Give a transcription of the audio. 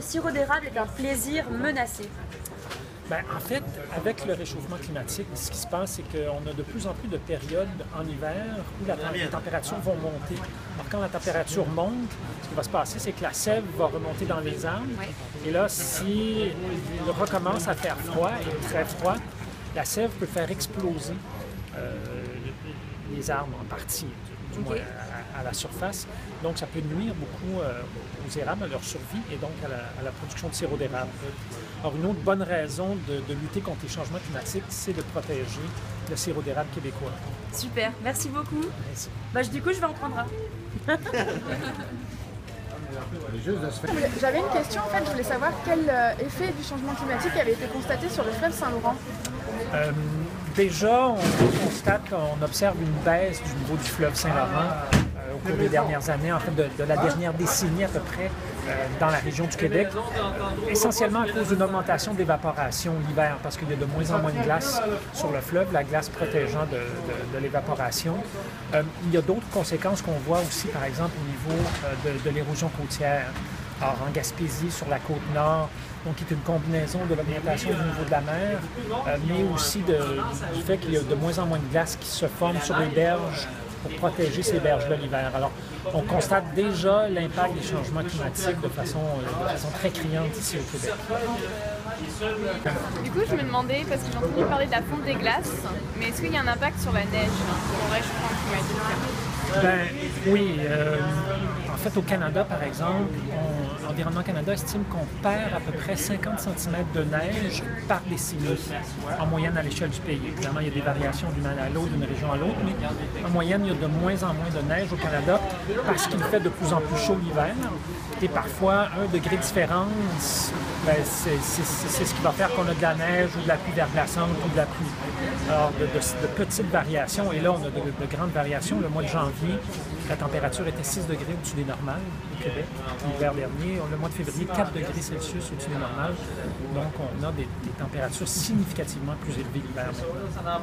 sirop d'érable est un plaisir menacé? Ben, en fait, avec le réchauffement climatique, ce qui se passe, c'est qu'on a de plus en plus de périodes en hiver où les températures vont monter. Alors, quand la température monte, ce qui va se passer, c'est que la sève va remonter dans les arbres. Et là, si il recommence à faire froid, et très froid, la sève peut faire exploser les arbres en partie, du moins à la surface. Donc, ça peut nuire beaucoup aux érables, à leur survie et donc à la production de sirop d'érable. Alors, une autre bonne raison de lutter contre les changements climatiques, c'est de protéger le sirop d'érable québécois. Super, merci beaucoup. Merci. Bah, du coup, je vais en prendre un. J'avais une question, en fait, je voulais savoir quel effet du changement climatique avait été constaté sur le fleuve Saint-Laurent. Déjà, on observe une baisse du niveau du fleuve Saint-Laurent au cours des dernières années, en fait de la dernière décennie à peu près, dans la région du Québec, essentiellement à cause d'une augmentation d'évaporation l'hiver, parce qu'il y a de moins en moins de glace sur le fleuve, la glace protégeant de l'évaporation. Il y a d'autres conséquences qu'on voit aussi, par exemple, au niveau de l'érosion côtière. Alors, en Gaspésie, sur la côte nord, donc qui est une combinaison de l'augmentation du niveau de la mer, mais aussi du fait qu'il y a de moins en moins de glace qui se forment sur les berges pour protéger ces berges-là l'hiver. Alors, on constate déjà l'impact des changements climatiques de façon très criante ici au Québec. Du coup, je me demandais, parce que j'ai entendu parler de la fonte des glaces, mais est-ce qu'il y a un impact sur la neige, sur le réchauffement climatique? Ben, oui. En fait, au Canada, par exemple, Environnement Canada estime qu'on perd à peu près 50 cm de neige par décennie, en moyenne à l'échelle du pays. Évidemment, il y a des variations d'une année à l'autre, d'une région à l'autre, mais en moyenne, il y a de moins en moins de neige au Canada parce qu'il fait de plus en plus chaud l'hiver. Et parfois, 1 degré de différence, ben, c'est ce qui va faire qu'on a de la neige ou de la pluie verglaçante ou de la pluie. Alors, de petites variations, et là, on a de grandes variations. Le mois de janvier, la température était 6 degrés au-dessus des normales au Québec. L'hiver dernier, le mois de février, 4 degrés Celsius au-dessus des normales. Donc, on a des températures significativement plus élevées l'hiver maintenant.